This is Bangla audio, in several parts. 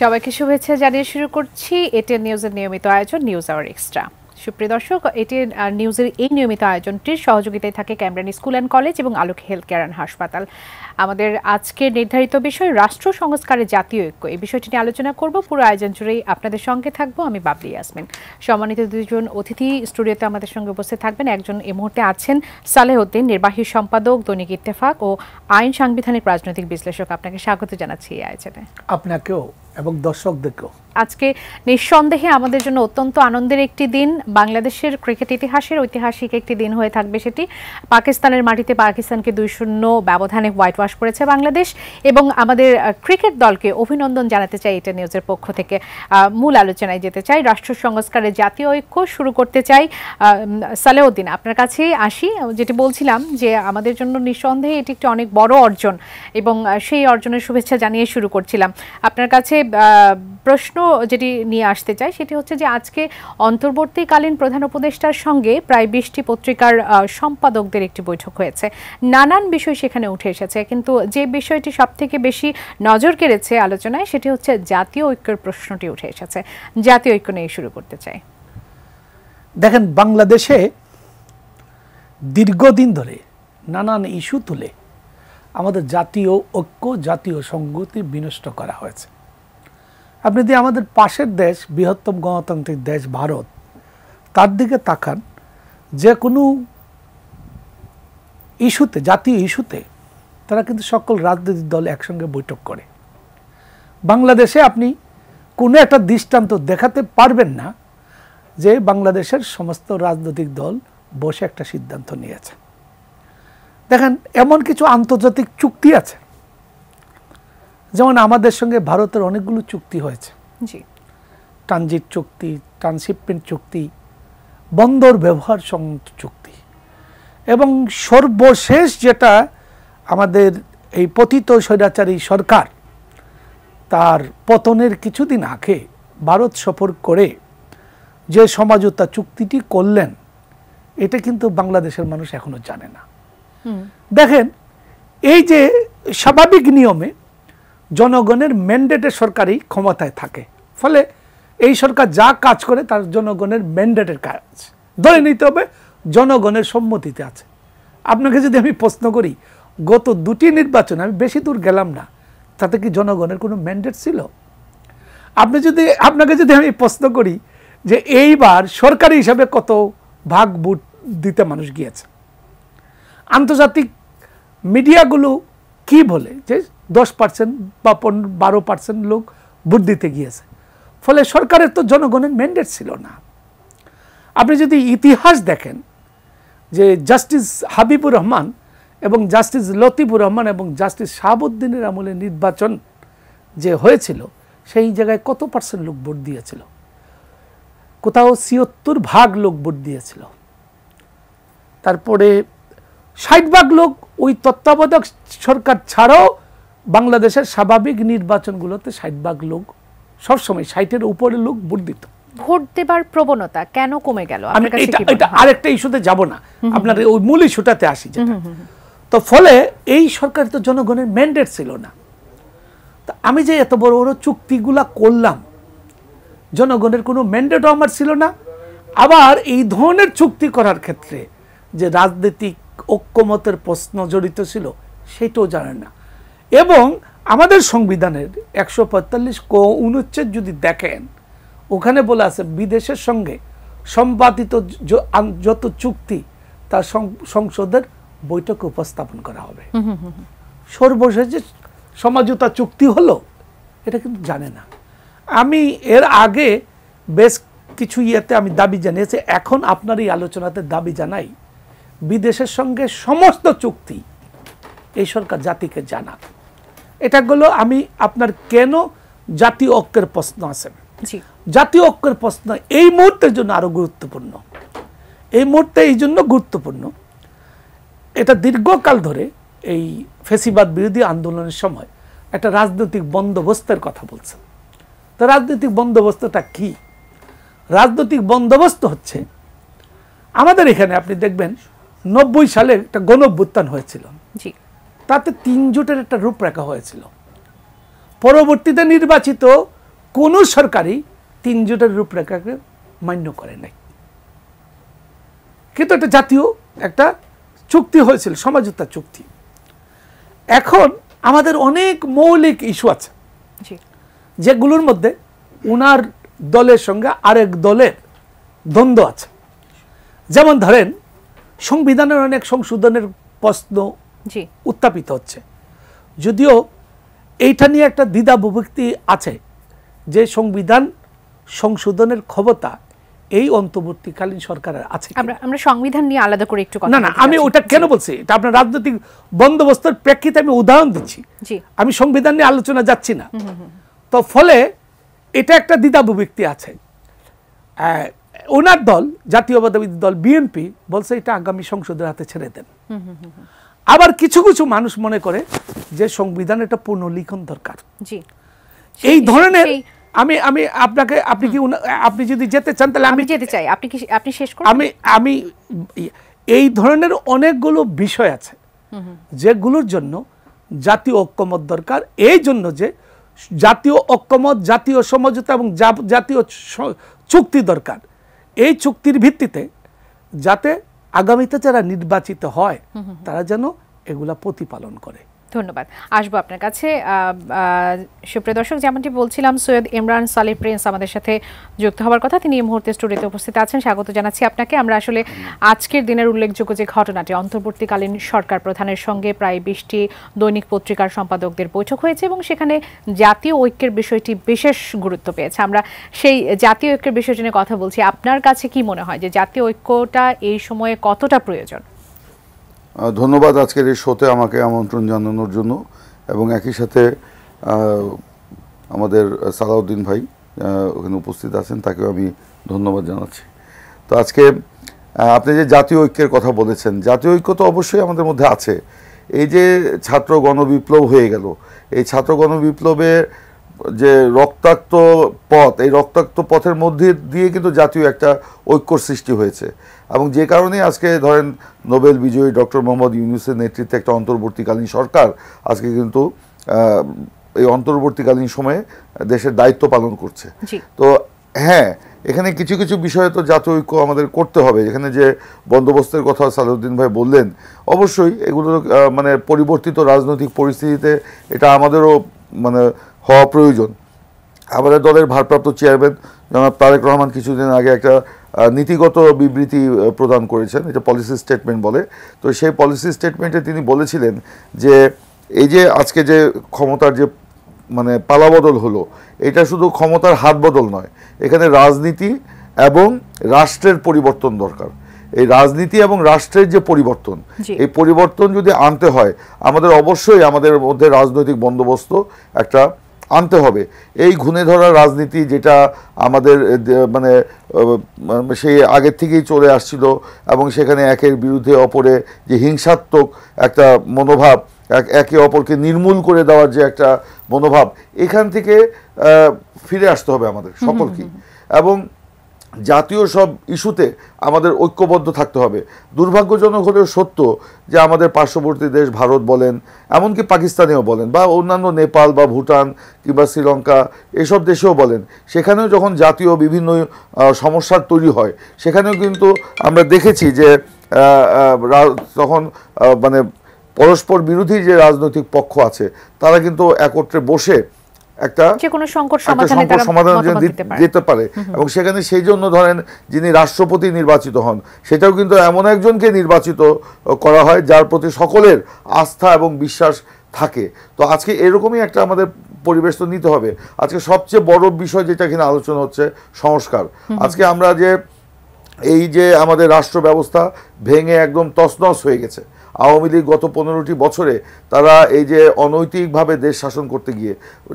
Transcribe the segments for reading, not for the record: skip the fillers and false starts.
সবাইকে শুভেচ্ছা জানিয়ে শুরু করছি এটিএন নিউজের নিয়মিত আয়োজন নিউজ আওয়ার এক্সট্রা। সুপ্রিয় দর্শক, এটিএন নিউজের এই নিয়মিত আয়োজনটির সহযোগিতায় থাকে ক্যামব্রিয়ান স্কুল অ্যান্ড কলেজ এবং আলোক হেলথ কেয়ার অ্যান্ড হাসপাতাল। আমাদের আজকে নির্ধারিত বিষয় রাষ্ট্র সংস্কারের জাতীয় ঐক্য। এই বিষয়টি নিয়ে আলোচনা করব। পুরো আয়োজন জুড়েই আপনাদের সঙ্গে থাকবো আমি বাবলি ইয়াসমিন। সম্মানিত দুজন অতিথি স্টুডিওতে আমাদের সঙ্গে উপস্থিত থাকবেন। একজন এই মুহূর্তে আছেন সালেহ উদ্দিন, নির্বাহী সম্পাদক দৈনিক ইত্তেফাক ও আইন সাংবিধানিক রাজনৈতিক বিশ্লেষক। আপনাকে স্বাগত জানাচ্ছি এই আয়োজনে। আপনাকেও এবং দর্শকদেরকেও। আজকে নিঃসন্দেহে আমাদের জন্য অত্যন্ত আনন্দের একটি দিন। বাংলাদেশের ক্রিকেট ইতিহাসের ঐতিহাসিক একটি দিন হয়ে থাকবে সেটি। পাকিস্তানের মাটিতে পাকিস্তানকে 2-0 ব্যবধানে হোয়াইট ওয়াশ করেছে বাংলাদেশ এবং আমাদের ক্রিকেট দলকে অভিনন্দন জানাতে চাই এটা নিউজের পক্ষ থেকে। মূল আলোচনায় যেতে চাই, রাষ্ট্র সংস্কারের জাতীয় ঐক্য শুরু করতে চাই। সালেহ উদ্দিন, আপনার কাছে আসি। যেটি বলছিলাম যে আমাদের জন্য নিঃসন্দেহে এটি একটি অনেক বড় অর্জন এবং সেই অর্জনের শুভেচ্ছা জানিয়ে শুরু করছিলাম। আপনার কাছে প্রশ্ন যেটি নিয়ে আসতে চাই সেটি হচ্ছে যে আজকে অন্তর্বর্তীকালীন প্রধান উপদেষ্টার সঙ্গে প্রায় 20টি পত্রিকার সম্পাদকদের একটি বৈঠক হয়েছে। নানান বিষয় সেখানে উঠে এসেছে, কিন্তু যে বিষয়টি সবথেকে বেশি নজর কেড়েছে আলোচনায় সেটি হচ্ছে জাতীয় ঐক্যের প্রশ্নটি উঠে এসেছে। জাতীয় ঐক্য নিয়ে শুরু করতে চাই। দেখেন, বাংলাদেশে দীর্ঘদিন ধরে নানান ইস্যু তুলে আমাদের জাতীয় ঐক্য, জাতীয় সংহতি বিনষ্ট করা হয়েছে। আপনি যদি আমাদের পাশের দেশ, বৃহত্তম গণতান্ত্রিক দেশ ভারত, তার দিকে তাকান, যে কোনো ইস্যুতে, জাতীয় ইস্যুতে তারা কিন্তু সকল রাজনৈতিক দল একসঙ্গে বৈঠক করে। বাংলাদেশে আপনি কোনো একটা দৃষ্টান্ত দেখাতে পারবেন না যে বাংলাদেশের সমস্ত রাজনৈতিক দল বসে একটা সিদ্ধান্ত নিয়েছে। দেখেন, এমন কিছু আন্তর্জাতিক চুক্তি আছে, যেমন আমাদের সঙ্গে ভারতের অনেকগুলো চুক্তি হয়েছে। ট্রানজিট চুক্তি, ট্রান্সশিপমেন্ট চুক্তি, বন্দর ব্যবহার সংক্রান্ত চুক্তি, এবং সর্বশেষ যেটা আমাদের এই পতিত স্বৈরাচারী সরকার তার পতনের কিছুদিন আগে ভারত সফর করে যে সমঝোতা চুক্তিটি করলেন, এটা কিন্তু বাংলাদেশের মানুষ এখনো জানে না। দেখেন, এই যে স্বাভাবিক নিয়মে জনগণের ম্যান্ডেটে সরকারই ক্ষমতায় থাকে, ফলে এই সরকার যা কাজ করে তার জনগণের ম্যান্ডেটের কাজ ধরে নিতে হবে, জনগণের সম্মতিতে আছে। আপনাকে যদি আমি প্রশ্ন করি, গত 2টি নির্বাচন, আমি বেশি দূর গেলাম না, তাতে কি জনগণের কোনো ম্যান্ডেট ছিল? আপনাকে যদি আমি প্রশ্ন করি যে এইবার সরকারি হিসাবে কত ভাগ ভোট দিতে মানুষ গিয়েছে, আন্তর্জাতিক মিডিয়াগুলো কি বলে যে 10% বা 12% লোক ভোট দিতে গিয়েছে, ফলে সরকারের তো জনগণের ম্যান্ডেট ছিল না। আপনি যদি ইতিহাস দেখেন যে জাস্টিস হাবিবুর রহমান এবং জাস্টিস লতিফুর রহমান এবং জাস্টিস শাহাবুদ্দিনের আমলে নির্বাচন যে হয়েছিল, সেই জায়গায় কত % লোক ভোট দিয়েছিল? কোথাও 76% লোক ভোট দিয়েছিল। তারপরে 60% লোক ওই তত্ত্বাবধায়ক সরকার ছাড়াও বাংলাদেশের স্বাভাবিক নির্বাচনগুলোতে 60% লোক সবসময় 60-এর উপরে লোক ভোট দিত। ভোট দেবার প্রবণতা কেন কমে গেল? এটা আরেকটা ইস্যুতে যাব না, আপনার ওই মূল ইস্যুটাতে আসি। তো ফলে এই সরকার তো জনগণের ম্যান্ডেট ছিল না। তা আমি যে এত বড় বড় চুক্তিগুলা করলাম, জনগণের কোনো ম্যান্ডেটও আমার ছিল না। আবার এই ধরনের চুক্তি করার ক্ষেত্রে যে রাজনৈতিক ঐক্যমতের প্রশ্ন জড়িত ছিল, সেটাও জানেন না। এবং আমাদের সংবিধানের 145 অনুচ্ছেদ যদি দেখেন, ওখানে বলা আছে বিদেশের সঙ্গে সম্পাদিত যত চুক্তি তা সংসদের বৈঠকে উপস্থাপন করা হবে। সর্বশেষ যে সমঝোতা চুক্তি হলো, এটা কিন্তু জানে না। আমি এর আগে বেশ কিছু ইয়েতে আমি দাবি জানিয়েছি, এখন আপনার এই আলোচনাতে দাবি জানাই, বিদেশের সঙ্গে সমস্ত চুক্তি এই সরকার জাতিকে জানাক। এটা হলো আমি আপনার কেন জাতীয় ঐক্যের প্রশ্ন আছে। জাতীয় ঐক্যের প্রশ্ন এই মুহূর্তের জন্য আরো গুরুত্বপূর্ণ। এই মুহূর্তে এই জন্য গুরুত্বপূর্ণ, এটা দীর্ঘকাল ধরে এই ফ্যাসিবাদ বিরোধী আন্দোলনের সময় একটা রাজনৈতিক বন্দোবস্তের কথা বলছে। তো রাজনৈতিক বন্দোবস্তটা কি? রাজনৈতিক বন্দোবস্ত হচ্ছে, আমাদের এখানে আপনি দেখবেন 90 সালে একটা গণঅভ্যুত্থান হয়েছিল, তাতে 3 জোটের একটা রূপরেখা হয়েছিল। পরবর্তীতে নির্বাচিত কোন সরকারই 3 জোটের রূপরেখাকে মান্য করে নাই, কিন্তু একটা জাতীয় একটা চুক্তি হয়েছিল, সমঝোতা চুক্তি। এখন আমাদের অনেক মৌলিক ইস্যু আছে যেগুলোর মধ্যে উনার দলের সঙ্গে আরেক দলের দ্বন্দ্ব আছে। যেমন ধরেন সংবিধানের অনেক সংশোধনের প্রশ্ন উত্থাপিত হচ্ছে, যদিও এইটা নিয়ে একটা দ্বিধা বিভক্তি আছে যে সংবিধান সংশোধনের ক্ষমতা এই অন্তর্বর্তীকালীন সরকারের আছে। আমরা সংবিধান নিয়ে আলাদা করে একটু কথা না, আমি ওটা কেন বলছি, এটা আপনার রাজনৈতিক বন্দোবস্তের প্রেক্ষিতে আমি উদাহরণ দিচ্ছি, আমি সংবিধান নিয়ে আলোচনা যাচ্ছি না। তো ফলে এটা একটা দ্বিধা বিভক্তি আছে। ওনার দল, জাতীয়তাবাদী দল বিএনপি বলছে এটা আগামী সংসদের হাতে ছেড়ে দেন। আবার কিছু কিছু মানুষ মনে করে যে সংবিধান এটা পুনর্লিখন দরকার। এই ধরনের আমি আপনাকে, আপনি যদি যেতে চান তাহলে আমি যেতে চাই, আপনি শেষ করুন। আমি এই ধরনের অনেকগুলো বিষয় আছে যেগুলোর জন্য জাতীয় ঐক্যমত দরকার। এই জন্য যে জাতীয় ঐক্যমত, জাতীয় সমঝোতা এবং জাতীয় চুক্তি দরকার। এই চুক্তির ভিত্তিতে যাতে আগামীতে যারা নির্বাচিত হয় তারা যেন এগুলা প্রতিপালন করে। ধন্যবাদ। আসবো আপনার কাছে। সুপ্রিয় দর্শক, যেমনটি বলছিলাম, সৈয়দ ইমরান সালিহ প্রিন্স আমাদের সাথে যুক্ত হওয়ার কথা, তিনি এই মুহূর্তে স্টুডিওতে উপস্থিত আছেন। স্বাগত জানাচ্ছি আপনাকে। আমরা আসলে আজকের দিনের উল্লেখযোগ্য যে ঘটনাটি, অন্তর্বর্তীকালীন সরকার প্রধানের সঙ্গে প্রায় 20টি দৈনিক পত্রিকার সম্পাদকদের বৈঠক হয়েছে এবং সেখানে জাতীয় ঐক্যের বিষয়টি বিশেষ গুরুত্ব পেয়েছে। আমরা সেই জাতীয় ঐক্যের বিষয়টি নিয়ে কথা বলছি। আপনার কাছে কি মনে হয় যে জাতীয় ঐক্যটা এই সময়ে কতটা প্রয়োজন? ধন্যবাদ আজকের এই শোতে আমাকে আমন্ত্রণ জানানোর জন্য, এবং একই সাথে আমাদের সালাউদ্দিন ভাই ওখানে উপস্থিত আছেন, তাকেও আমি ধন্যবাদ জানাচ্ছি। তো আজকে আপনি যে জাতীয় ঐক্যের কথা বলেছেন, জাতীয় ঐক্য তো অবশ্যই আমাদের মধ্যে আছে। এই যে ছাত্র গণবিপ্লব হয়ে গেল, এই ছাত্র গণবিপ্লবের যে রক্তাক্ত পথ, এই রক্তাক্ত পথের মধ্যে দিয়ে কিন্তু জাতীয় একটা ঐক্যর সৃষ্টি হয়েছে, এবং যে কারণে আজকে ধরেন নোবেল বিজয়ী ডক্টর মোহাম্মদ ইউনূসের নেতৃত্বে একটা অন্তর্বর্তীকালীন সরকার আজকে কিন্তু এই অন্তর্বর্তীকালীন সময়ে দেশের দায়িত্ব পালন করছে। তো হ্যাঁ, এখানে কিছু কিছু বিষয়ে তো জাতীয় ঐক্য আমাদের করতে হবে। এখানে যে বন্দোবস্তের কথা সালাউদ্দিন ভাই বললেন, অবশ্যই এগুলো মানে পরিবর্তিত রাজনৈতিক পরিস্থিতিতে এটা আমাদেরও মানে হওয়া প্রয়োজন। আমাদের দলের ভারপ্রাপ্ত চেয়ারম্যান জনাব তারেক রহমান কিছুদিন আগে একটা নীতিগত বিবৃতি প্রদান করেছেন, এটা পলিসি স্টেটমেন্ট বলে। তো সেই পলিসি স্টেটমেন্টে তিনি বলেছিলেন যে এই যে আজকে যে ক্ষমতার যে মানে পালাবদল হলো, এটা শুধু ক্ষমতার হাত বদল নয়, এখানে রাজনীতি এবং রাষ্ট্রের পরিবর্তন দরকার। এই রাজনীতি এবং রাষ্ট্রের যে পরিবর্তন, এই পরিবর্তন যদি আনতে হয় আমাদের অবশ্যই আমাদের মধ্যে রাজনৈতিক বন্দোবস্ত একটা আনতে হবে। এই ঘুণে ধরা রাজনীতি যেটা আমাদের মানে সেই আগের থেকেই চলে আসছিল, এবং সেখানে একের বিরুদ্ধে অপরে যে হিংসাত্মক একটা মনোভাব, একে অপরকে নির্মূল করে দেওয়ার যে একটা মনোভাব, এখান থেকে ফিরে আসতে হবে আমাদের সকলকে, এবং জাতীয় সব ইস্যুতে আমাদের ঐক্যবদ্ধ থাকতে হবে। দুর্ভাগ্যজনক হলেও সত্য যে আমাদের পার্শ্ববর্তী দেশ ভারত বলেন, এমনকি পাকিস্তানেও বলেন, বা অন্যান্য নেপাল বা ভুটান কিংবা শ্রীলঙ্কা এসব দেশেও বলেন, সেখানেও যখন জাতীয় বিভিন্ন সমস্যার তৈরি হয়, সেখানেও কিন্তু আমরা দেখেছি যে তখন মানে পরস্পর বিরোধী যে রাজনৈতিক পক্ষ আছে তারা কিন্তু একত্রে বসে একটা সংকট সমাধানে যেতে পারে, এবং সেখানে সেই জন্য ধরেন যিনি রাষ্ট্রপতি নির্বাচিত হন, সেটাও কিন্তু এমন একজনকে নির্বাচিত করা হয় যার প্রতি সকলের আস্থা এবং বিশ্বাস থাকে। তো আজকে এরকমই একটা আমাদের পরিবেশ তো নিতে হবে। আজকে সবচেয়ে বড় বিষয় যেটা এখানে আলোচনা হচ্ছে সংস্কার। আজকে আমরা যে এই যে আমাদের রাষ্ট্র ব্যবস্থা ভেঙে একদম তছনছ হয়ে গেছে, আওয়ামী লীগ গত 15টি বছরে তারা এই যে অনৈতিকভাবে দেশ শাসন করতে গিয়ে,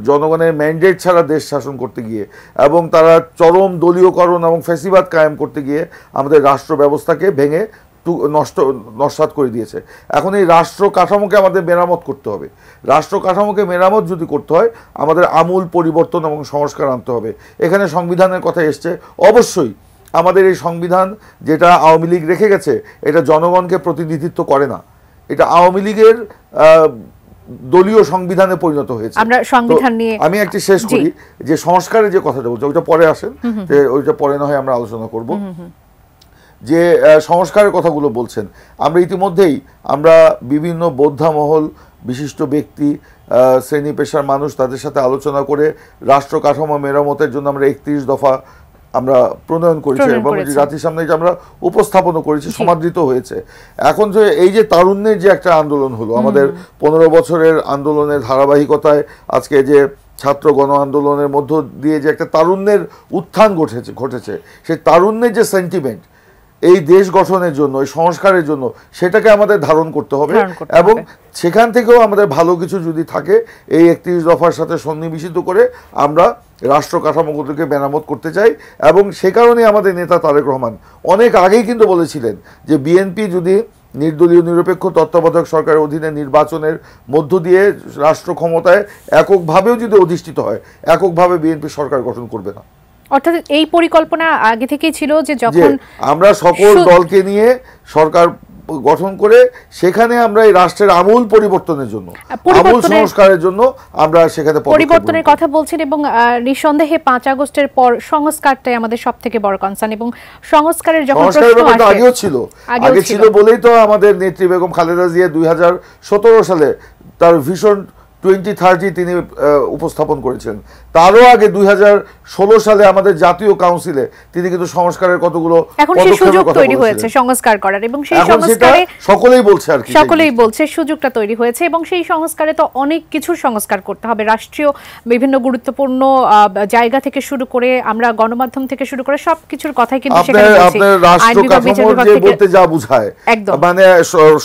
জনগণের ম্যান্ডেট ছাড়া দেশ শাসন করতে গিয়ে, এবং তারা চরম দলীয়করণ এবং ফ্যাসিবাদ কায়েম করতে গিয়ে আমাদের রাষ্ট্র ব্যবস্থাকে ভেঙে নস্যাৎ করে দিয়েছে। এখন এই রাষ্ট্র কাঠামোকে আমাদের মেরামত করতে হবে। রাষ্ট্র কাঠামোকে মেরামত যদি করতে হয় আমাদের আমূল পরিবর্তন এবং সংস্কার আনতে হবে। এখানে সংবিধানের কথা এসছে, অবশ্যই আমাদের এই সংবিধান যেটা আওয়ামী লীগ রেখে গেছে এটা জনগণকে প্রতিনিধিত্ব করে না। এটা আওয়ামী লীগের দলীয় সংবিধানে পরিণত হয়েছে। আমরা সংবিধান নিয়ে আমি একটি শেষ করি, যে সংস্কারের যে কথাটা বলছি ওইটা পরে আসেন, যে ওইটা পরে না হয় আমরা আলোচনা করব। যে সংস্কারের কথাগুলো বলছেন, আমরা ইতিমধ্যেই আমরা বিভিন্ন বোদ্ধা মহল, বিশিষ্ট ব্যক্তি, শ্রেণী পেশার মানুষ, তাদের সাথে আলোচনা করে রাষ্ট্র কাঠামো মেরামতের জন্য আমরা 31 দফা আমরা প্রণয়ন করেছি এবং জাতির সামনে আমরা উপস্থাপনও করেছি, সমাদৃত হয়েছে। এখন যে এই যে তারুণ্যের যে একটা আন্দোলন হলো, আমাদের 15 বছরের আন্দোলনের ধারাবাহিকতায় আজকে যে ছাত্র গণ আন্দোলনের মধ্য দিয়ে যে একটা তারুণ্যের উত্থান ঘটেছে, সেই তারুণ্যের যে সেন্টিমেন্ট এই দেশ গঠনের জন্য, এই সংস্কারের জন্য, সেটাকে আমাদের ধারণ করতে হবে এবং সেখান থেকেও আমাদের ভালো কিছু যদি থাকে এই 31 দফার সাথে সন্নিবেশিত করে আমরা রাষ্ট্র কাঠামোগুলোকে মেরামত করতে চাই। এবং সে কারণে আমাদের নেতা তারেক রহমান অনেক আগেই কিন্তু বলেছিলেন যে বিএনপি যদি নির্দলীয় নিরপেক্ষ তত্ত্বাবধায়ক সরকারের অধীনে নির্বাচনের মধ্য দিয়ে রাষ্ট্র ক্ষমতায় এককভাবেও যদি অধিষ্ঠিত হয়, এককভাবে বিএনপি সরকার গঠন করবে না। অর্থাৎ এই পরিকল্পনা আগে থেকেই ছিল যে যখন আমরা সকল দলকে নিয়ে সরকার গঠন করে সেখানে আমরা এই রাষ্ট্রের আমূল পরিবর্তনের জন্য, আমূল সংস্কারের জন্য আমরা সেখানে পরিবর্তনের কথা বলছেন। এবং নিঃসন্দেহে 5 আগস্টের পর সংস্কারটাই আমাদের সবথেকে বড় কনসার্ন। এবং সংস্কারের যখন প্রশ্ন আসে, আগে ছিল বলেই তো আমাদের নেত্রী বেগম খালেদা জিয়া 2017 সালে তার ভিশন 2030 তিনি উপস্থাপন করেছেন। তারও আগে 2016 সালে আমাদের জাতীয় কাউন্সিলে তিনি কিন্তু সংস্কারের কতগুলো সুযোগ তৈরি হয়েছে সংস্কার করার, এবং সেই সংস্কারে সকলেই বলছে আর কি, সকলেই বলছে সুযোগটা তৈরি হয়েছে। এবং সেই সংস্কারে তো অনেক কিছু সংস্কার করতে হবে, রাষ্ট্রীয় বিভিন্ন গুরুত্বপূর্ণ জায়গা থেকে শুরু করে আমরা গণমাধ্যম থেকে শুরু করে সবকিছুর কথাই কিন্তু সেখানে বলছি। আপনার রাষ্ট্র কাঠামো যে বলতে যা বোঝায়, মানে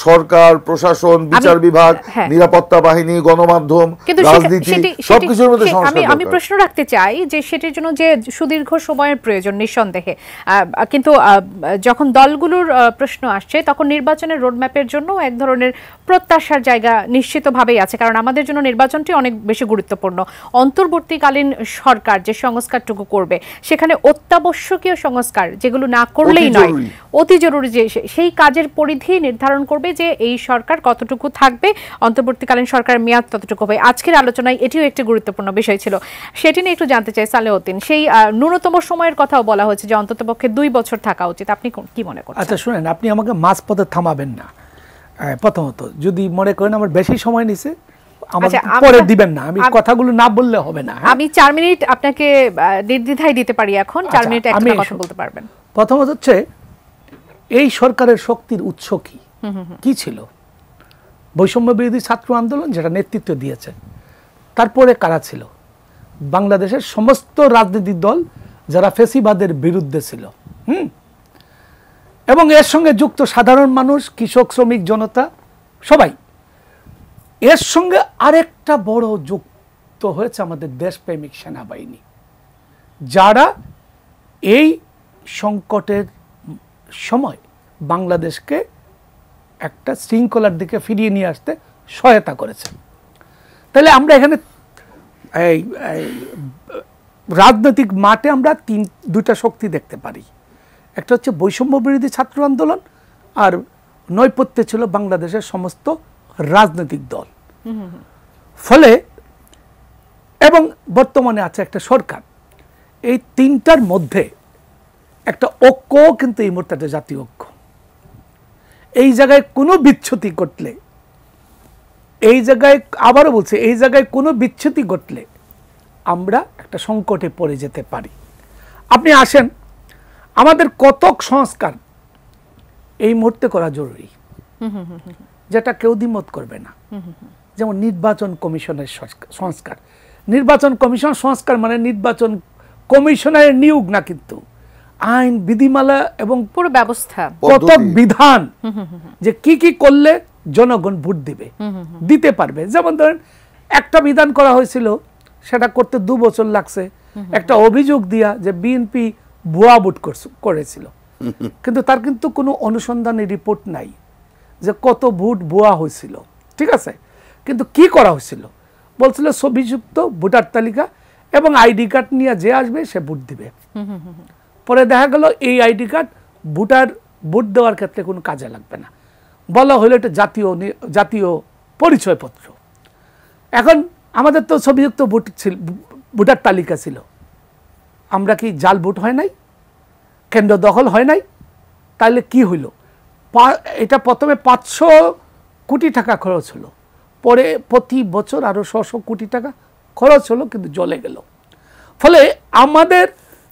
সরকার, প্রশাসন, বিচার বিভাগ, নিরাপত্তা বাহিনী, গণমাধ্যম, রাজনীতি, সবকিছুর মধ্যে সংস্কার। আমি প্রশ্ন রাখতে চাই যে সেটার জন্য যে সুদীর্ঘ সময়ের প্রয়োজন নিঃসন্দেহে, কিন্তু যখন দলগুলোর প্রশ্ন আসছে তখন নির্বাচনের রোডম্যাপের জন্য এক ধরনের প্রত্যাশার জায়গা নিশ্চিতভাবেই আছে, কারণ আমাদের জন্য নির্বাচনটি অনেক বেশি গুরুত্বপূর্ণ। অন্তর্বর্তীকালীন সরকার যে সংস্কারটুকু করবে সেখানে অত্যাবশ্যকীয় সংস্কার যেগুলো না করলেই নয়, অতি জরুরি, যে সেই কাজের পরিধি নির্ধারণ করবে যে এই সরকার কতটুকু থাকবে, অন্তর্বর্তীকালীন সরকারের মেয়াদ ততটুকু হবে। আজকের আলোচনায় এটিও একটি গুরুত্বপূর্ণ বিষয় ছিল, সেটি নিয়ে একটু জানতে চাই সালেউদ্দিন। সেই ন্যূনতম সময়ের কথাও বলা হয়েছে যে অন্ততপক্ষে 2 বছর থাকা উচিত, আপনি কি মনে করেন? আচ্ছা শুনেন, আপনি আমাকে মাঝপথে থামাবেন না। প্রথমত যদি মনে করেন আমার বেশি সময় নিছে পরে দিবেন না, আমি কথাগুলো না বললে হবে না। আমি 4 মিনিট আপনাকে নির্দ্বিধায় দিতে পারি, এখন 4 মিনিট একটা কথা বলতে পারবেন। প্রথমত হচ্ছে এই সরকারের শক্তির উৎস কি ছিল? বৈষম্য বিরোধী ছাত্র আন্দোলন যেটা নেতৃত্ব দিয়েছে, তারপরে কারা ছিল? বাংলাদেশের সমস্ত রাজনৈতিক দল যারা ফ্যাসিবাদের বিরুদ্ধে ছিল, এবং এর সঙ্গে যুক্ত সাধারণ মানুষ, কৃষক, শ্রমিক জনতা, সবাই। এর সঙ্গে আরেকটা বড় যুক্ত হয়েছে আমাদের দেশপ্রেমিক সেনাবাহিনী, যারা এই সংকটের সময় বাংলাদেশকে একটা শৃঙ্খলার দিকে ফিরিয়ে নিয়ে আসতে সহায়তা করেছে। তাহলে আমরা এখানে এই রাজনৈতিক মাঠে আমরা দুইটা শক্তি দেখতে পারি। একটা হচ্ছে বৈষম্য বিরোধী ছাত্র আন্দোলন, আর নৈপথ্যে ছিল বাংলাদেশের সমস্ত রাজনৈতিক দল। ফলে এবং বর্তমানে আছে একটা সরকার। এই তিনটার মধ্যে একটা ঐক্য, কিন্তু এই মুহূর্তে একটা জাতীয় ঐক্য। এই জায়গায় কোনো বিচ্যুতি ঘটলে, এই জায়গায় আবারও বলছি, এই জায়গায় কোনো বিচ্যুতি ঘটলে আমরা একটা সংকটে পড়ে যেতে পারি। আপনি আসেন, আমাদের কতক সংস্কার এই মুহূর্তে করা জরুরি, যেটা কেউ দ্বিমত করবে না। যেমন নির্বাচন কমিশনের সংস্কার। নির্বাচন কমিশন সংস্কার মানে নির্বাচন কমিশনের নিয়োগ না, কিন্তু আইন, বিধিমালা এবং পুরো ব্যবস্থা, কতক বিধান, যে কি কি করলে জনগণ ভোট দিতে পারবে। যেমন ধরেন একটা বিধান করা হয়েছিল, সেটা করতে 2 বছর লাগছে, একটা অভিযোগ দিয়া যে বিএনপি ভুয়া ভোট করেছিল, কিন্তু তার কিন্তু কোনো অনুসন্ধানী রিপোর্ট নাই যে কত ভোট ভুয়া হয়েছিল, ঠিক আছে? কিন্তু কি করা হয়েছিল? বলছিল ছবিযুক্ত ভোটার তালিকা এবং আইডি কার্ড নিয়ে যে আসবে সে ভোট দিবে। পরে দেখা গেল এই আইডি কার্ড ভোট দেওয়ার ক্ষেত্রে কোনো কাজে লাগবে না, বলা হলো এটা জাতীয় পরিচয়পত্র। এখন আমাদের তো ছবিযুক্ত ভোট ছিল, ভোটার তালিকা ছিল, আমরা কি জাল ভোট হয় নাই, কেন্দ্র দখল হয় নাই, তাহলে কি হইল? এটা প্রথমে 500 কোটি টাকা খরচ হলো, পরে প্রতি বছর আরো 100 কোটি টাকা খরচ হলো, কিন্তু জ্বলে গেল। ফলে আমাদের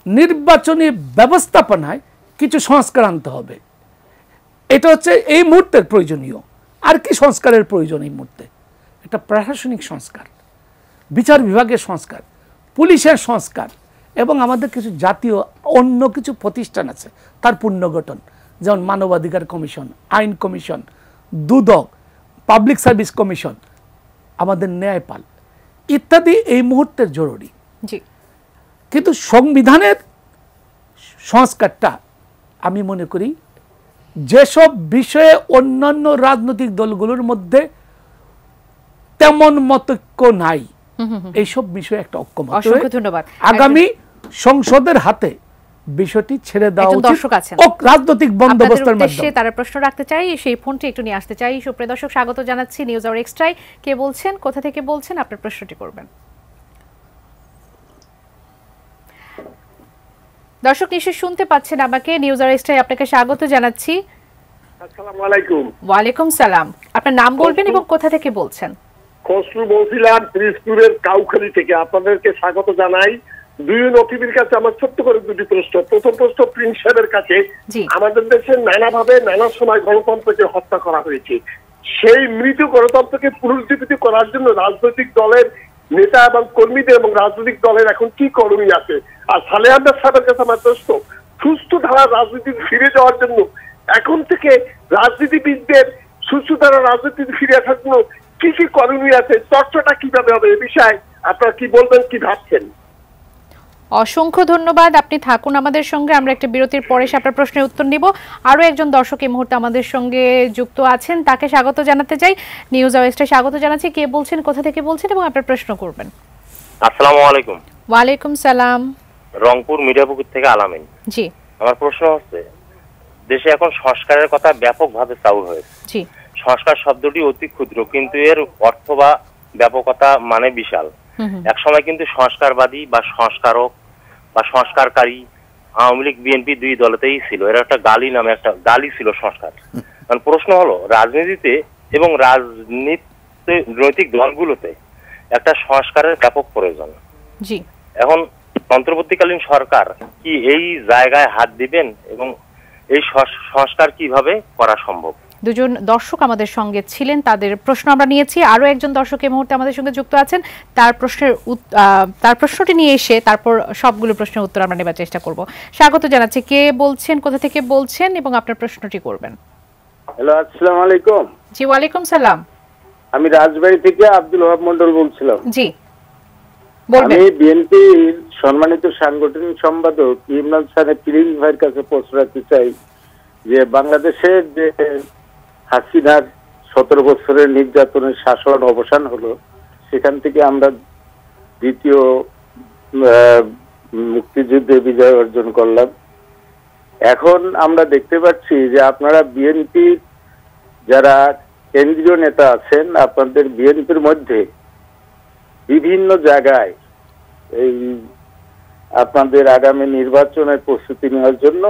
নির্বাচনী ব্যবস্থাপনায় কিছু সংস্কার আনতে হবে। এটা হচ্ছে এই মুহূর্তের প্রয়োজনীয়। আর কি সংস্কারের প্রয়োজন এই মুহূর্তে? এটা প্রশাসনিক সংস্কার, বিচার বিভাগের সংস্কার, পুলিশের সংস্কার, এবং আমাদের কিছু জাতীয় অন্য কিছু প্রতিষ্ঠান আছে তার পুনর্গঠন, যেমন মানবাধিকার কমিশন, আইন কমিশন, দুদক, পাবলিক সার্ভিস কমিশন, আমাদের ন্যায়পাল ইত্যাদি এই মুহূর্তের জরুরি। কিন্তু সংবিধানের সংস্কারটা আমি মনে করি যেসব বিষয়ে অন্যান্য রাজনৈতিক দলগুলোর মধ্যে তেমন মতৈক্য নাই, এইসব বিষয়ে একটা ঐক্যমত। অসংখ্য ধন্যবাদ। আগামী সংসদের হাতে বিষয়টি ছেড়ে দেওয়া উচিত রাজনৈতিক বন্দোবস্তের মাধ্যমে। তারা প্রশ্ন রাখতে চাই, সেই ফোনটি একটু নিয়ে আসতে চাই। সুপ্রিয় দর্শক, স্বাগত জানাচ্ছি নিউজ আওয়ার এক্সট্রায়। কে বলছেন, কোথা থেকে বলছেন, আপনার প্রশ্নটি করবেন। দর্শক নিশ্চয়ই শুনতে পাচ্ছেন আমাকে। নিউজ আওয়ার এক্সট্রায় আপনাকে স্বাগত জানাচ্ছি। আসসালামু আলাইকুম। ওয়ালাইকুম সালাম। আপনার নাম বলবেন এবং কোথা থেকে বলছেন? খসরু বলছিলাম পিরিজপুরের কাউখালী থেকে। আপনাদেরকে স্বাগত জানাই। দুই নথিবির কাছে আমার ছোট্ট করে দুটি প্রশ্ন। প্রথম প্রশ্ন প্রিন্স সাহেবের কাছে। আমাদের দেশে নানাভাবে নানা সময় গণতন্ত্রকে হত্যা করা হয়েছে। সেই মৃত গণতন্ত্রকে পুনরুজ্জীবিত করার জন্য রাজনৈতিক দলের নেতা এবং কর্মীদের এবং রাজনৈতিক দলের এখন কি করণীয় আছে? আর সালেহ আহমেদ সাহেবের কাছে আমার প্রশ্ন, সুস্থ ধারার রাজনীতি ফিরে যাওয়ার জন্য এখন থেকে রাজনীতিবিদদের সুস্থ ধারার রাজনীতি ফিরে আসার জন্য কি কি করণীয় আছে, চর্চাটা কিভাবে হবে, এ বিষয়ে আপনারা কি বলবেন, কি ভাবছেন? অসংখ্য ধন্যবাদ। আপনি থাকুন আমাদের সঙ্গে, আমরা একটা বিরতির পরে আপনার প্রশ্নের উত্তর নিব। আরো একজন দর্শক এই মুহূর্তে আমাদের সঙ্গে যুক্ত আছেন, তাকে স্বাগত জানাতে চাই। নিউজ আওয়ারে স্বাগত জানাচ্ছি। কে বলছেন, কোথা থেকে বলছেন এবং আপনার প্রশ্ন করবেন? আসসালামু আলাইকুম। ওয়ালাইকুম সালাম। রংপুর মির্জাপুকুর থেকে আলামিন। জি, আমার প্রশ্ন হচ্ছে, দেশে এখন সংস্কারের কথা ব্যাপকভাবে চাউর হয়েছে। জি, সংস্কার শব্দটি অতি ক্ষুদ্র, কিন্তু এর অর্থ বা ব্যাপকতা মানে বিশাল। একসময় কিন্তু সংস্কারবাদী বা সংস্কারক বা সংস্কারকারী আওয়ামী লীগ বিএনপি দুই দলতেই ছিল। এর একটা গালি নামে একটা গালি ছিল সংস্কার। কারণ প্রশ্ন হলো, রাজনীতিতে এবং রাজনৈতিক দলগুলোতে একটা সংস্কারের ব্যাপক প্রয়োজন। জি, এখন অন্তর্বর্তীকালীন সরকার কি এই জায়গায় হাত দিবেন এবং এই সংস্কার কিভাবে করা সম্ভব? দুজন দর্শক আমাদের সঙ্গে ছিলেন, তাদের প্রশ্ন আমরা নিয়েছি। আরো একজন দর্শক এই মুহূর্তে আমাদের সঙ্গে যুক্ত আছেন, তার প্রশ্নটি নিয়ে এসে তারপর সবগুলো প্রশ্নের উত্তর আমরা নেবার চেষ্টা করব। স্বাগত জানাচ্ছি। কে বলছেন, কোথা থেকে বলছেন এবং আপনার প্রশ্নটি করবেন? হ্যালো, আসসালামু আলাইকুম। জি, ওয়ালাইকুম সালাম। আমি রাজবাড়ী থেকে আব্দুল ওয়াহাব মন্ডল বলছিলাম। জি, বলবেন। আমি বিএনপির সম্মানিত সাংগঠনিক সম্পাদক ইমরান খানের প্রিন্স ভাইয়ের কাছে প্রশ্ন রাখতে চাই যে বাংলাদেশের যে হাসিনার 17 বছরের নির্যাতনের শাসন অবসান হলো, সেখান থেকে আমরা দ্বিতীয় মুক্তিযুদ্ধে বিজয় অর্জন করলাম। এখন আমরা দেখতে পাচ্ছি যে আপনারা বিএনপির যারা কেন্দ্রীয় নেতা আছেন, আপনাদের বিএনপির মধ্যে বিভিন্ন জায়গায় এই আপনাদের আগামী নির্বাচনের প্রস্তুতি নেওয়ার জন্য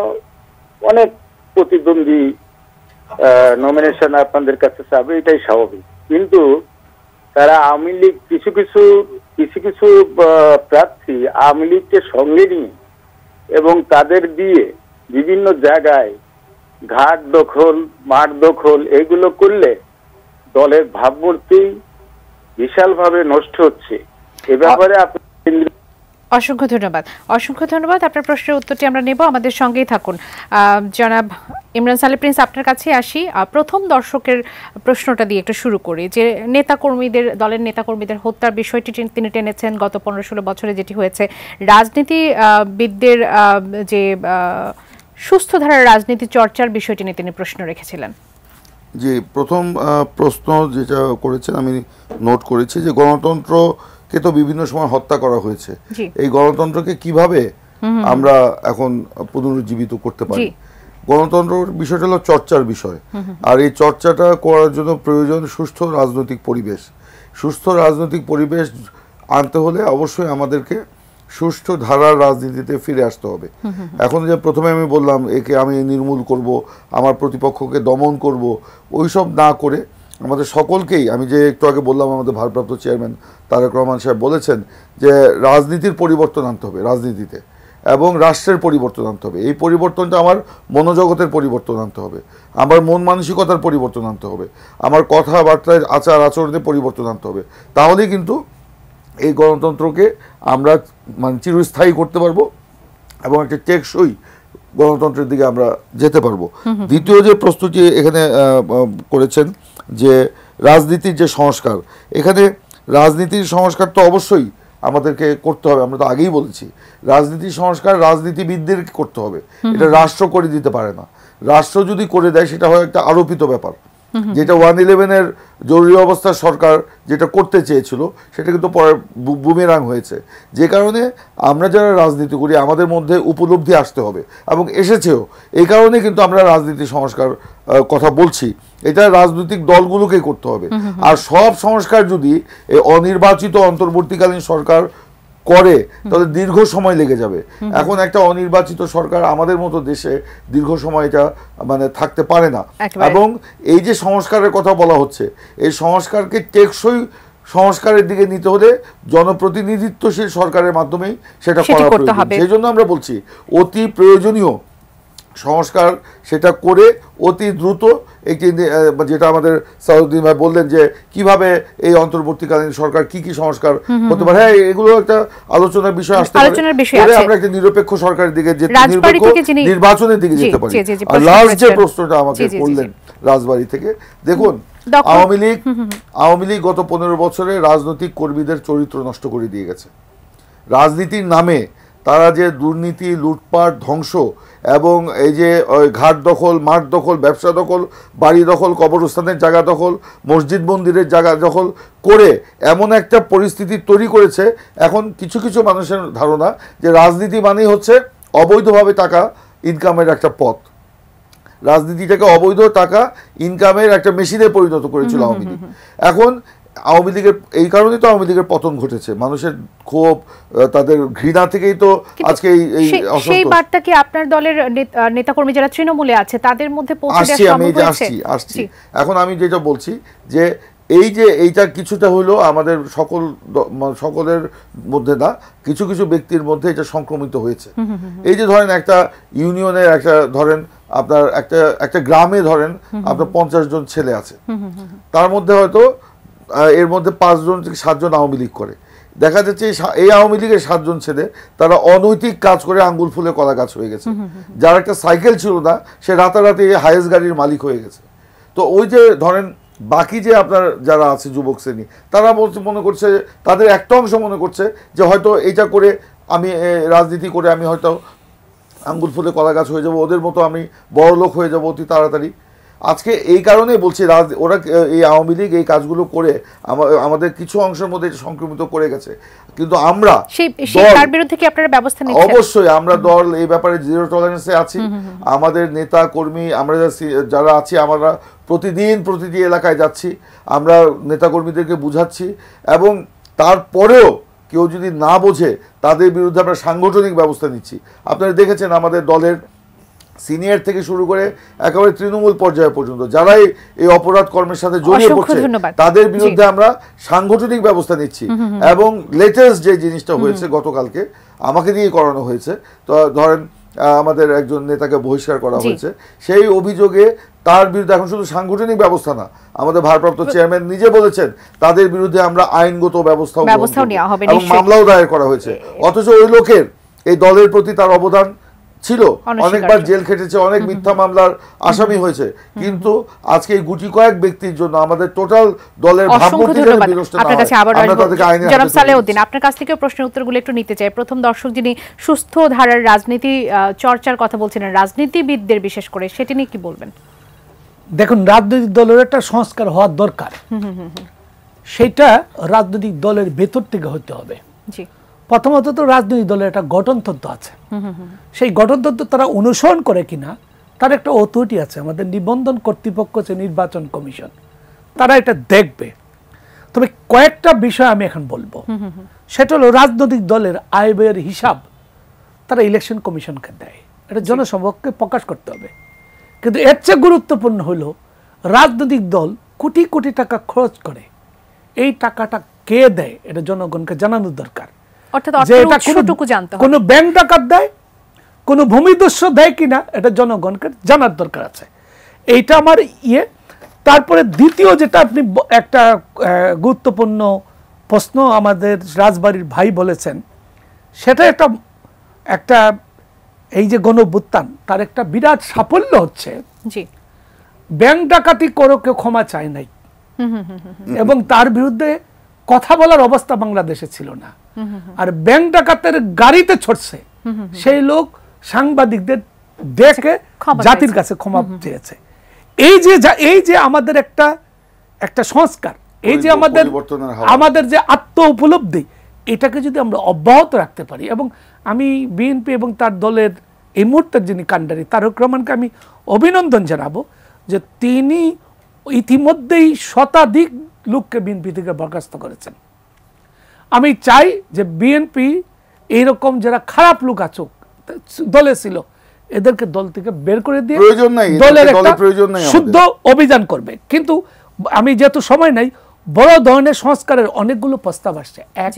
অনেক প্রতিদ্বন্দ্বী নমিনেশন আপনাদের কাছে চাবে, এটাই স্বাভাবিক। কিন্তু তারা আওয়ামী লীগ কিছু কিছু প্রার্থী আওয়ামী লীগকে সঙ্গে নিয়ে এবং তাদের দিয়ে বিভিন্ন জায়গায় ঘাট দখল, মাঠ দখল এগুলো করলে দলের ভাবমূর্তি বিশালভাবে নষ্ট হচ্ছে। এ ব্যাপারে আপনি অসংখ্য ধন্যবাদ। অসংখ্য ধন্যবাদ। আপনার প্রশ্নের উত্তরটি আমরা নেব, আমাদের সঙ্গেই থাকুন। জনাব ইমরান সালে প্রিন্স, আপনার কাছে আসি। প্রথম দর্শকের প্রশ্নটা দিয়ে একটু শুরু করি যে দলের নেতাকর্মীদের হত্যার বিষয়টি তিনি টেনেছেন। গত 15-16 বছরে যেটি হয়েছে, রাজনীতিবিদদের যে সুস্থ ধারার রাজনীতি চর্চার বিষয়টি নিয়ে তিনি প্রশ্ন রেখেছিলেন। যে প্রথম প্রশ্ন যেটা করেছেন আমি নোট করেছি যে গণতন্ত্রকে তো বিভিন্ন সময় হত্যা করা হয়েছে, এই গণতন্ত্রকে কিভাবে আমরা এখন পুনরুজ্জীবিত করতে পারি? গণতন্ত্রের বিষয়টা হলো চর্চার বিষয়, আর এই চর্চাটা করার জন্য প্রয়োজন সুষ্ঠু রাজনৈতিক পরিবেশ। সুস্থ রাজনৈতিক পরিবেশ আনতে হলে অবশ্যই আমাদেরকে সুষ্ঠু ধারার রাজনীতিতে ফিরে আসতে হবে। এখন যে প্রথমে আমি বললাম একে আমি নির্মূল করব, আমার প্রতিপক্ষকে দমন করব, ওইসব না করে আমাদের সকলকেই, আমি যে একটু আগে বললাম আমাদের ভারপ্রাপ্ত চেয়ারম্যান তারেক রহমান সাহেব বলেছেন যে রাজনীতির পরিবর্তন আনতে হবে রাজনীতিতে, এবং রাষ্ট্রের পরিবর্তন আনতে হবে। এই পরিবর্তনটা আমার মনোজগতের পরিবর্তন আনতে হবে, আমার মন মানসিকতার পরিবর্তন আনতে হবে, আমার কথাবার্তায় আচার আচরণে পরিবর্তন আনতে হবে। তাহলেই কিন্তু এই গণতন্ত্রকে আমরা মানে চিরস্থায়ী করতে পারবো এবং একটা টেকসই গণতন্ত্রের দিকে আমরা যেতে পারবো। দ্বিতীয় যে প্রস্তুতি এখানে করেছেন যে রাজনীতির যে সংস্কার, এখানে রাজনীতির সংস্কার তো অবশ্যই আমাদেরকে করতে হবে। আমরা তো আগেই বলেছি রাজনীতির সংস্কার রাজনীতিবিদদের করতে হবে, এটা রাষ্ট্র করে দিতে পারে না। রাষ্ট্র যদি করে দেয় সেটা হয় একটা আরোপিত ব্যাপার, যেটা 111-এর জরুরি অবস্থার সরকার যেটা করতে চেয়েছিল সেটা কিন্তু পরে বুমেরাং হয়েছে। যে কারণে আমরা যারা রাজনীতি করি আমাদের মধ্যে উপলব্ধি আসতে হবে, এবং এসেছেও। এই কারণে কিন্তু আমরা রাজনীতি সংস্কার কথা বলছি, এটা রাজনৈতিক দলগুলোকেই করতে হবে। আর সব সংস্কার যদি এই অনির্বাচিত অন্তর্বর্তীকালীন সরকার করে তাহলে দীর্ঘ সময় লেগে যাবে। এখন একটা অনির্বাচিত সরকার আমাদের মতো দেশে দীর্ঘ সময় এটা মানে থাকতে পারে না। এবং এই যে সংস্কারের কথা বলা হচ্ছে, এই সংস্কারকে টেকসই সংস্কারের দিকে নিতে হলে জনপ্রতিনিধিত্বশীল সরকারের মাধ্যমেই সেটা করা প্রয়োজন। সেই জন্য আমরা বলছি অতি প্রয়োজনীয় সংস্কার সেটা করে অতি দ্রুত একটি, যেটা আমাদের সাউদ্দিন ভাই বললেন যে কিভাবে এই অন্তর্বর্তীকালীন সরকার কি কি সংস্কার হতে পারে, হ্যাঁ এগুলো একটা আলোচনার বিষয় আসতে পারে। আমরা একটা নিরপেক্ষ সরকারের দিকে নির্বাচনের দিকে যেতে পারি। আর লাস্ট যে প্রশ্নটা আমাকে করলেন রাজবাড়ী থেকে, দেখুন আওয়ামী লীগ গত 15 বছরে রাজনৈতিক কর্মীদের চরিত্র নষ্ট করে দিয়ে গেছে। রাজনীতির নামে তারা যে দুর্নীতি, লুটপাট, ধ্বংস এবং এই যে ঘাট দখল, মাঠ দখল, ব্যবসা দখল, বাড়ি দখল, কবরস্থানের জায়গা দখল, মসজিদ মন্দিরের জায়গা দখল করে এমন একটা পরিস্থিতি তৈরি করেছে, এখন কিছু কিছু মানুষের ধারণা যে রাজনীতি মানেই হচ্ছে অবৈধভাবে টাকা ইনকামের একটা পথ। রাজনীতিটাকে অবৈধ টাকা ইনকামের একটা মেশিনে পরিণত করেছিল আওয়ামী লীগ। এখন আওয়ামী লীগের এই কারণেই তো আওয়ামী লীগের পতন ঘটেছে, মানুষের ক্ষোভ, তাদের ঘৃণা থেকেই তো আজকে এই সেই বার্তা কি আপনার দলের নেতাকর্মী যারা তৃণমূলে আছে তাদের মধ্যে পৌঁছে দেওয়া সম্ভব হয়েছে? আসছি। এখন আমি যেটা বলছি যে এই যে এইটা কিছুটা হলো আমাদের সকলের মধ্যে না, কিছু কিছু ব্যক্তির মধ্যে এটা সংক্রমিত হয়েছে। এই যে ধরেন একটা ইউনিয়নের একটা ধরেন আপনার একটা গ্রামে ধরেন আপনার 50 জন ছেলে আছে, তার মধ্যে হয়তো এর মধ্যে 5 জন থেকে 7 জন আওয়ামী লীগ করে। দেখা যাচ্ছে এই আওয়ামী লীগের 7 জন ছেলে তারা অনৈতিক কাজ করে আঙ্গুল ফুলে কলা গাছ হয়ে গেছে। যার একটা সাইকেল ছিল না সে রাতারাতি হাইয়েস্ট গাড়ির মালিক হয়ে গেছে। তো ওই যে ধরেন বাকি যে আপনার যারা আছে যুবক শ্রেণী, তারা মনে করছে, তাদের একটা অংশ মনে করছে যে হয়তো এইটা করে আমি রাজনীতি করে আমি হয়তো আঙ্গুল ফুলে কলা গাছ হয়ে যাব, ওদের মতো আমি বড় লোক হয়ে যাব অতি তাড়াতাড়ি। আজকে এই কারণেই বলছি ওরা এই আওয়ামী লীগ এই কাজগুলো করে আমাদের কিছু অংশের মধ্যে সংক্রমিত করে গেছে। কিন্তু আমরা তার বিরুদ্ধে কি আপনারা ব্যবস্থা নিচ্ছেন? অবশ্যই আমরা দল এই ব্যাপারে জিরো টলারেন্সে আছি। আমাদের নেতা কর্মী আমরা যারা আছি আমরা প্রতিদিন প্রতিটি এলাকায় যাচ্ছি, আমরা নেতাকর্মীদেরকে বুঝাচ্ছি, এবং তারপরেও কেউ যদি না বোঝে তাদের বিরুদ্ধে আমরা সাংগঠনিক ব্যবস্থা নিচ্ছি। আপনারা দেখেছেন আমাদের দলের সিনিয়র থেকে শুরু করে একেবারে তৃণমূল পর্যায়ে পর্যন্ত যারাই এই অপরাধ কর্মের সাথে জড়িয়ে পড়ছে তাদের বিরুদ্ধে আমরা সাংগঠনিক ব্যবস্থা নিচ্ছি। এবং লেটেস্ট যে জিনিসটা হয়েছে গতকালকে আমাকে দিয়ে করানো হয়েছে, তো ধরেন আমাদের একজন নেতাকে বহিষ্কার করা হয়েছে, সেই অভিযোগে তার বিরুদ্ধে এখন শুধু সাংগঠনিক ব্যবস্থা না, আমাদের ভারপ্রাপ্ত চেয়ারম্যান নিজে বলেছেন তাদের বিরুদ্ধে আমরা আইনগত ব্যবস্থাও নেওয়া হবে এবং মামলাও দায়ের করা হয়েছে। অথচ ওই লোকের এই দলের প্রতি তার অবদান ছিল, অনেকবার জেল খেটেছে, অনেক মিথ্যা মামলার আসামি হয়েছে, কিন্তু আজকে এই গুটি কয়েক ব্যক্তির জন্য আমাদের টোটাল দলের ভাবমূর্তি বিনষ্ট না হয় আমরা তাদেরকে আইনে। জনাব সালেউদ্দিন, আপনার কাছ থেকে প্রশ্নের উত্তরগুলো একটু নিতে চাই। প্রথম দর্শক যিনি সুস্থ ধারার রাজনীতি চর্চার কথা বলছিলেন রাজনীতিবিদদের বিশেষ করে, সেটি নিয়ে কি বলবেন? দেখুন, রাজনৈতিক দলের একটা সংস্কার হওয়ার দরকার, সেটা রাজনৈতিক দলের ভেতর থেকে হতে হবে। প্রথমত তো রাজনৈতিক দলের একটা গঠনতন্ত্র আছে, সেই গঠনতন্ত্র তারা অনুসরণ করে কিনা তার একটা অথরিটি আছে, আমাদের নিবন্ধন কর্তৃপক্ষ আছে নির্বাচন কমিশন, তারা এটা দেখবে। তবে কয়েকটা বিষয় আমি এখন বলবো। সেটা হলো রাজনৈতিক দলের আয় ব্যয়ের হিসাব তারা ইলেকশন কমিশনকে দেয়, এটা জনসমক্ষে প্রকাশ করতে হবে। কিন্তু এর চেয়ে গুরুত্বপূর্ণ হলো রাজনৈতিক দল কোটি কোটি টাকা খরচ করে, এই টাকাটা কে দেয় এটা জনগণকে জানানোর দরকার। যে এটা কোনো ব্যাংক ডাকাত দেয়, কোনো ভূমিদস্যু দেয় কিনা এটা জনগণকে জানার দরকার আছে। এইটা আমার ইয়ে। তারপরে দ্বিতীয় যেটা আপনি একটা গুরুত্বপূর্ণ প্রশ্ন আমাদের রাজবাড়ির ভাই বলেছেন, সেটা একটা এই যে গণঅভ্যুত্থান তার একটা বিরাট সাফল্য হচ্ছে ব্যাংক ডাকাতি করে কেউ ক্ষমা চায় নাই, এবং তার বিরুদ্ধে কথা বলার অবস্থা বাংলাদেশে ছিল না। আর ব্যাংক ডাকাতের গাড়িতে ছড়ছে সেই লোক সাংবাদিকদের দেখে জাতির কাছে ক্ষমা চেয়েছে। এই যে আমাদের একটা সংস্কার, এই যে আমাদের যে আত্ম উপলব্ধি, এটাকে যদি আমরা অব্যাহত রাখতে পারি, এবং আমি বিএনপি এবং তার দলের এই মুহূর্তের যিনি কাণ্ডারি তারেক রহমানকে আমি অভিনন্দন জানাবো যে তিনি ইতিমধ্যেই শতাধিক লোককে বিএনপি থেকে বরখাস্ত করেছেন। আমি চাই যে বিএনপি এইরকম যারা খারাপ লোক আছে দলে ছিল এদেরকে দল থেকে বের করে দিয়ে দলের একটা শুদ্ধ অভিযান করবে। কিন্তু আমি যেহেতু সময় নাই, বড় ধরনের সংস্কারের অনেকগুলো প্রস্তাব আসছে। এক,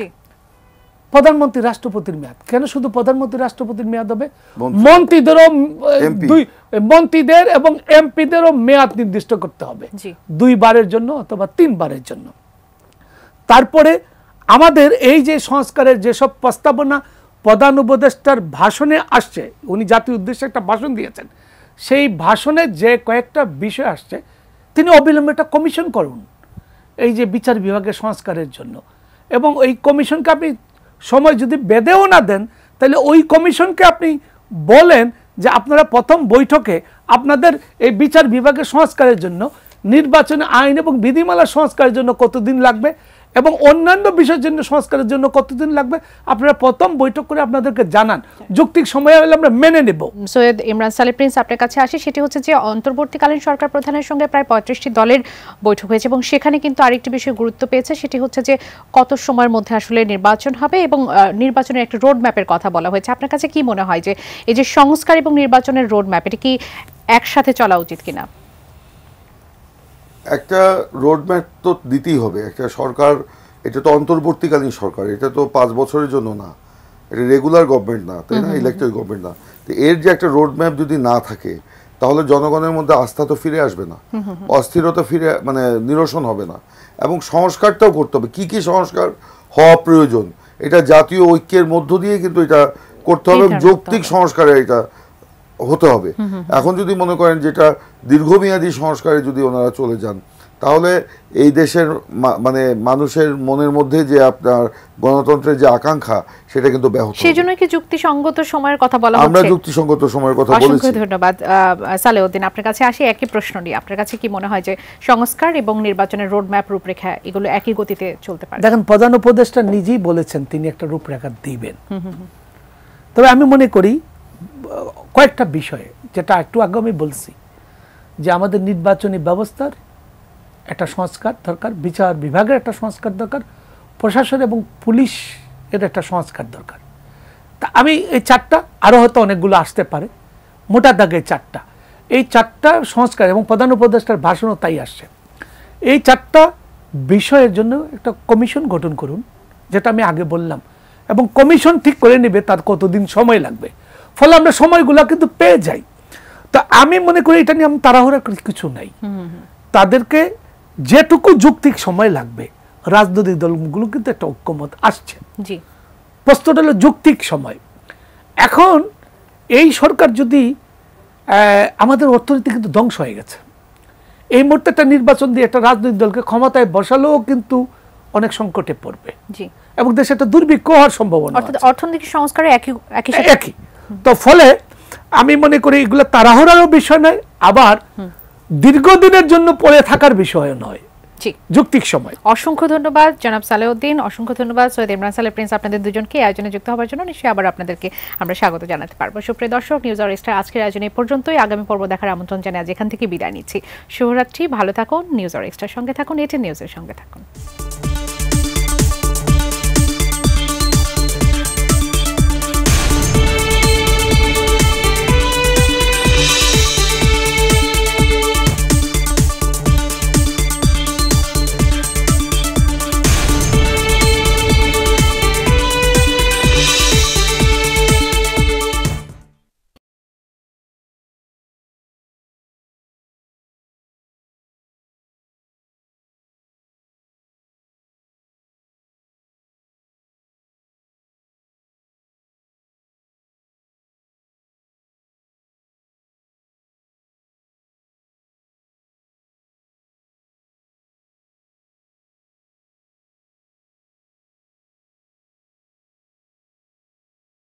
প্রধানমন্ত্রী রাষ্ট্রপতির মেয়াদ। কেন শুধু প্রধানমন্ত্রী রাষ্ট্রপতির মেয়াদ হবে? মন্ত্রীদের এবং এমপিদেরও মেয়াদ নির্দিষ্ট করতে হবে, 2 বারের জন্য অথবা 3 বারের জন্য। তারপরে আমাদের এই যে সংস্কারের যেসব প্রস্তাবনা প্রধান উপদেষ্টার ভাষণে আসছে, উনি জাতির উদ্দেশ্যে একটা ভাষণ দিয়েছেন, সেই ভাষণে যে কয়েকটা বিষয় আসছে তিনি অবিলম্বে একটা কমিশন করুন এই যে বিচার বিভাগের সংস্কারের জন্য। এবং ওই কমিশনকে আপনি সময় যদি বেঁধেও না দেন, তাহলে ওই কমিশনকে আপনি বলেন যে আপনারা প্রথম বৈঠকে আপনাদের এই বিচার বিভাগের সংস্কারের জন্য, নির্বাচনী আইন এবং বিধিমালা সংস্কারের জন্য কতদিন লাগবে এবং অন্যান্য বিষয়ের জন্য সংস্কারের জন্য কতদিন লাগবে আপনারা প্রথম বৈঠক করে আপনাদেরকে জানান। যৌক্তিক সময় হলে আমরা মেনে নেব। সৈয়দ ইমরান সালে প্রিন্স আপনার কাছে আসি, সেটি হচ্ছে যে অন্তর্বর্তীকালীন সরকার প্রধানের সঙ্গে প্রায় 35টি দলের বৈঠক হয়েছে এবং সেখানে কিন্তু আরেকটি বিষয় গুরুত্ব পেয়েছে, সেটি হচ্ছে যে কত সময়ের মধ্যে আসলে নির্বাচন হবে এবং নির্বাচনের একটা রোড ম্যাপের কথা বলা হয়েছে। আপনার কাছে কি মনে হয় যে এই যে সংস্কার এবং নির্বাচনের রোড ম্যাপ, এটা কি একসাথে চলা উচিত কিনা? একটা রোডম্যাপ তো দিতেই হবে। একটা সরকার, এটা তো অন্তর্বর্তীকালীন সরকার, এটা তো 5 বছরের জন্য না, এটা রেগুলার গভর্নমেন্ট না, তাই না, ইলেক্টেড গভর্নমেন্ট না। তো এর যে একটা রোডম্যাপ যদি না থাকে তাহলে জনগণের মধ্যে আস্থা তো ফিরে আসবে না, অস্থিরতা নিরসন হবে না। এবং সংস্কারটাও করতে হবে, কি কি সংস্কার হওয়া প্রয়োজন এটা জাতীয় ঐক্যের মধ্য দিয়ে কিন্তু এটা করতে হবে, যৌক্তিক সংস্কারে এটা হতে হবে। এখন যদি মনে করেন যেটা দীর্ঘমেয়াদী সংস্কারে যদি ওনারা চলে যান, তাহলে এই দেশের মানুষের মনের মধ্যে যে আপনার গণতন্ত্রের যে আকাঙ্ক্ষা সেটা কিন্তু ব্যাহত হবে। সেজন্য কি যুক্তিসঙ্গত সময়ের কথা বলা হচ্ছে? আমরা যুক্তিসঙ্গত সময়ের কথা বলেছি। অসংখ্য ধন্যবাদ। সালেউদ্দিন, আপনার কাছে আসি একই প্রশ্ন নিয়ে। আপনার কাছে কি মনে হয় যে সংস্কার এবং নির্বাচনের রোডম্যাপ, রূপরেখা, এগুলো একই গতিতে চলতে পারে? দেখেন, প্রধান উপদেষ্টা নিজেই বলেছেন তিনি একটা রূপরেখা দিবেন। তবে আমি মনে করি কয়েকটা বিষয়ে, যেটা একটু আগে আমি বলছি, যে আমাদের নির্বাচনী ব্যবস্থার একটা সংস্কার দরকার, বিচার বিভাগের একটা সংস্কার দরকার, প্রশাসন এবং পুলিশ এর একটা সংস্কার দরকার। তা আমি এই 4টা, আরও হয়তো অনেকগুলো আসতে পারে, মোটা দাগে 4টা, এই 4টা সংস্কার এবং প্রধান উপদেষ্টার ভাষণও তাই আসছে। এই 4টা বিষয়ের জন্য একটা কমিশন গঠন করুন, যেটা আমি আগে বললাম, এবং কমিশন ঠিক করে নেবে তার কতদিন সময় লাগবে, ফলে আমরা সময়গুলো কিন্তু পেয়ে যাই। তো আমি মনে করি এটা নিয়ে আমি তাড়াহুড়ার কিছু নাই, তাদেরকে যেটুকু যৌক্তিক সময় লাগবে, রাজনৈতিক দলগুলো কিন্তু একটা ঐক্যমত আসছে, প্রশ্নটা হলো যৌক্তিক সময়। এখন এই সরকার যদি, আমাদের অর্থনীতি কিন্তু ধ্বংস হয়ে গেছে, এই মুহূর্তে একটা নির্বাচন দিয়ে একটা রাজনৈতিক দলকে ক্ষমতায় বসালেও কিন্তু অনেক সংকটে পড়বে এবং দেশে একটা দুর্ভিক্ষ হওয়ার সম্ভাবনা, অর্থনৈতিক সংস্কারে একই। তো ফলে আমি মনে করি এগুলো তাড়াহুড়ারও বিষয় নয়, আবার দীর্ঘদিনের জন্য পড়ে থাকার বিষয় নয়, যৌক্তিক সময়। অসংখ্য ধন্যবাদ জনাব সালেউদ্দিন, অসংখ্য ধন্যবাদ সৈয়দ ইমরান সালে প্রিন্স, আপনাদের দুজনকে আয়োজনে যুক্ত হওয়ার জন্য। নিশ্চয়ই আবার আপনাদেরকে আমরা স্বাগত জানাতে পারবো। সুপ্রিয় দর্শক, নিউজ আওয়ার এক্সট্রা আজকের আয়োজনে এই পর্যন্তই। আগামী পর্ব দেখার আমন্ত্রণ জানিয়ে আজ এখান থেকে বিদায় নিচ্ছি। শুভরাত্রি, ভালো থাকুন, নিউজ আওয়ার এক্সট্রার সঙ্গে থাকুন, এটি নিউজের সঙ্গে থাকুন।